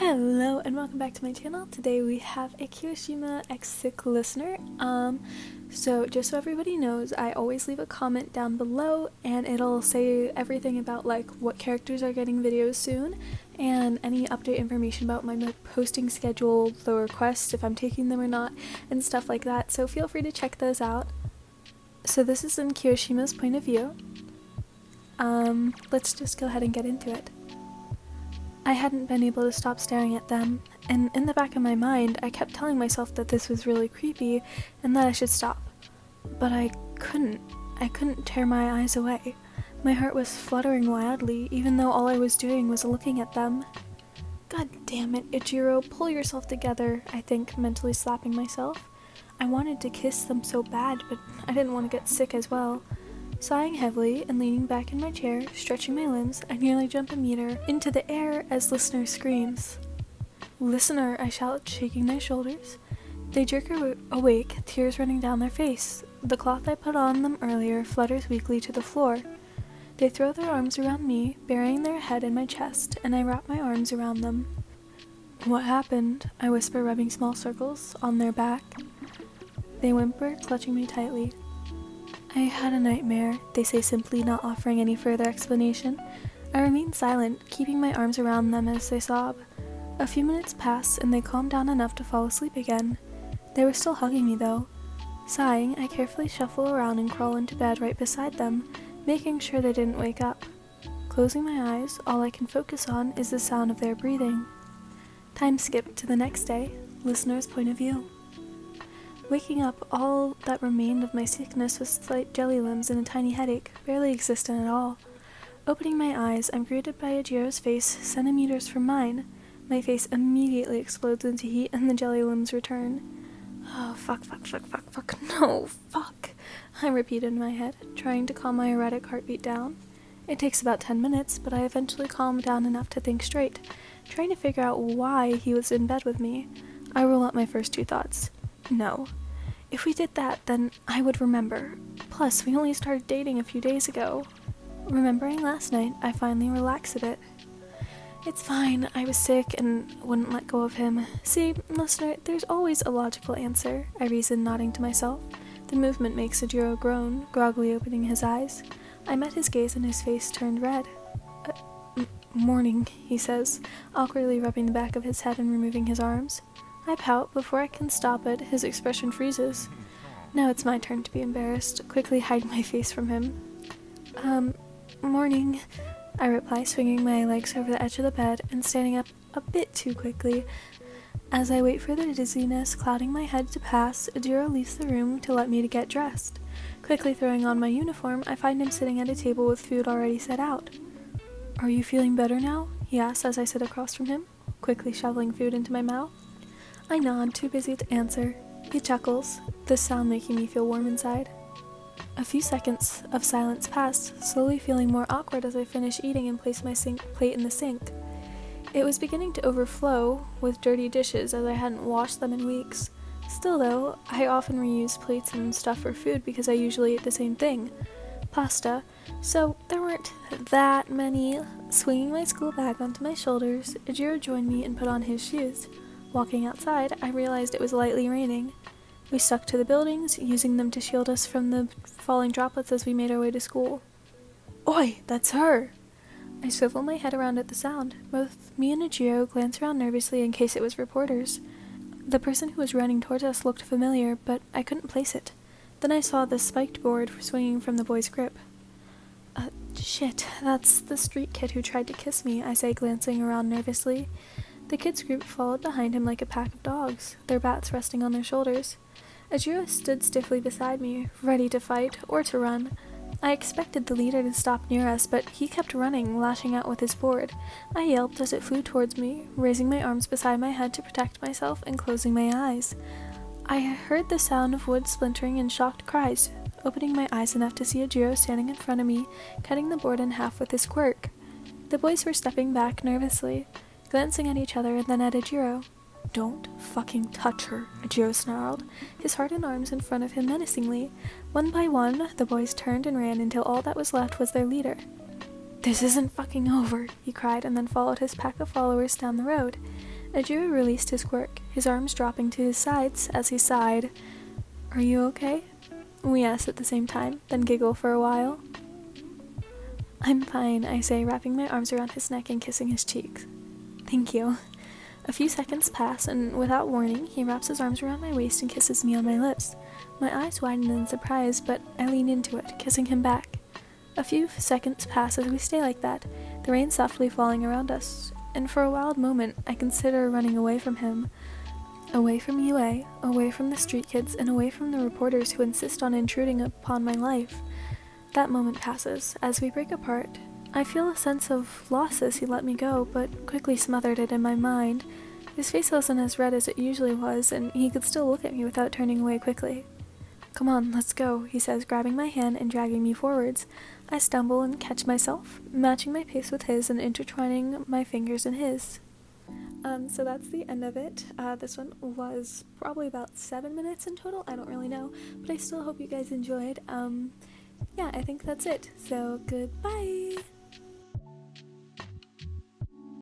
Hello and welcome back to my channel. Today we have a Kirishima X6 listener. So just so everybody knows, I always leave a comment down below and it'll say everything about like what characters are getting videos soon and any update information about my posting schedule, the requests, if I'm taking them or not, and stuff like that. So feel free to check those out. So this is in Kirishima's point of view. Let's just go ahead and get into it. I hadn't been able to stop staring at them, and in the back of my mind, I kept telling myself that this was really creepy and that I should stop. But I couldn't. I couldn't tear my eyes away. My heart was fluttering wildly, even though all I was doing was looking at them. God damn it, Eijirou, pull yourself together, I think, mentally slapping myself. I wanted to kiss them so bad, but I didn't want to get sick as well. Sighing heavily and leaning back in my chair, stretching my limbs, I nearly jump a meter into the air as Listener screams. "Listener," I shout, shaking my shoulders. They jerk awake, tears running down their face. The cloth I put on them earlier flutters weakly to the floor. They throw their arms around me, burying their head in my chest, and I wrap my arms around them. "What happened?" I whisper, rubbing small circles on their back. They whimper, clutching me tightly. "I had a nightmare," they say simply, not offering any further explanation. I remain silent, keeping my arms around them as they sob. A few minutes pass, and they calm down enough to fall asleep again. They were still hugging me, though. Sighing, I carefully shuffle around and crawl into bed right beside them, making sure they didn't wake up. Closing my eyes, all I can focus on is the sound of their breathing. Time skip to the next day, Listener's point of view. Waking up, all that remained of my sickness was slight jelly limbs and a tiny headache, barely existent at all. Opening my eyes, I'm greeted by Eijirou's face centimeters from mine. My face immediately explodes into heat and the jelly limbs return. "Oh, fuck, no, fuck," I repeat in my head, trying to calm my erratic heartbeat down. It takes about 10 minutes, but I eventually calm down enough to think straight, trying to figure out why he was in bed with me. I roll out my first two thoughts. No. If we did that, then I would remember. Plus, we only started dating a few days ago. Remembering last night, I finally relax a bit. It's fine, I was sick and wouldn't let go of him. See, listener, there's always a logical answer, I reason, nodding to myself. The movement makes Eijirou groan, groggily opening his eyes. I met his gaze and his face turned red. Morning, he says, awkwardly rubbing the back of his head and removing his arms. I pout. Before I can stop it, his expression freezes. Now it's my turn to be embarrassed, quickly hiding my face from him. Morning, I reply, swinging my legs over the edge of the bed and standing up a bit too quickly. As I wait for the dizziness clouding my head to pass, Eijirou leaves the room to let me get dressed. Quickly throwing on my uniform, I find him sitting at a table with food already set out. "Are you feeling better now?" he asks as I sit across from him, quickly shoveling food into my mouth. I nod, too busy to answer. He chuckles, this sound making me feel warm inside. A few seconds of silence pass, slowly feeling more awkward as I finish eating and place my plate in the sink. It was beginning to overflow with dirty dishes as I hadn't washed them in weeks. Still though, I often reuse plates and stuff for food because I usually eat the same thing, pasta, so there weren't that many. Swinging my school bag onto my shoulders, Eijirou joined me and put on his shoes. Walking outside, I realized it was lightly raining. We stuck to the buildings, using them to shield us from the falling droplets as we made our way to school. "Oi, that's her!" I swivel my head around at the sound. Both me and Eijirou glance around nervously in case it was reporters. The person who was running towards us looked familiar, but I couldn't place it. Then I saw the spiked board swinging from the boy's grip. Shit, that's the street kid who tried to kiss me," I say, glancing around nervously. The kids' group followed behind him like a pack of dogs, their bats resting on their shoulders. Eijirou stood stiffly beside me, ready to fight or to run. I expected the leader to stop near us, but he kept running, lashing out with his board. I yelped as it flew towards me, raising my arms beside my head to protect myself and closing my eyes. I heard the sound of wood splintering and shocked cries, opening my eyes enough to see Eijirou standing in front of me, cutting the board in half with his quirk. The boys were stepping back nervously, glancing at each other and then at Eijirou. "Don't fucking touch her," Eijirou snarled, his hardened arms in front of him menacingly. One by one, the boys turned and ran until all that was left was their leader. "This isn't fucking over," he cried, and then followed his pack of followers down the road. Eijirou released his quirk, his arms dropping to his sides as he sighed. "Are you okay?" we asked at the same time, then giggle for a while. "I'm fine," I say, wrapping my arms around his neck and kissing his cheeks. "Thank you." A few seconds pass, and without warning, he wraps his arms around my waist and kisses me on my lips. My eyes widen in surprise, but I lean into it, kissing him back. A few seconds pass as we stay like that, the rain softly falling around us, and for a wild moment, I consider running away from him. Away from UA, away from the street kids, and away from the reporters who insist on intruding upon my life. That moment passes. As we break apart, I feel a sense of loss as he let me go, but quickly smothered it in my mind. His face wasn't as red as it usually was, and he could still look at me without turning away quickly. "Come on, let's go," he says, grabbing my hand and dragging me forwards. I stumble and catch myself, matching my pace with his and intertwining my fingers in his. So that's the end of it. This one was probably about 7 minutes in total. I don't really know, but I still hope you guys enjoyed. Yeah, I think that's it. So goodbye!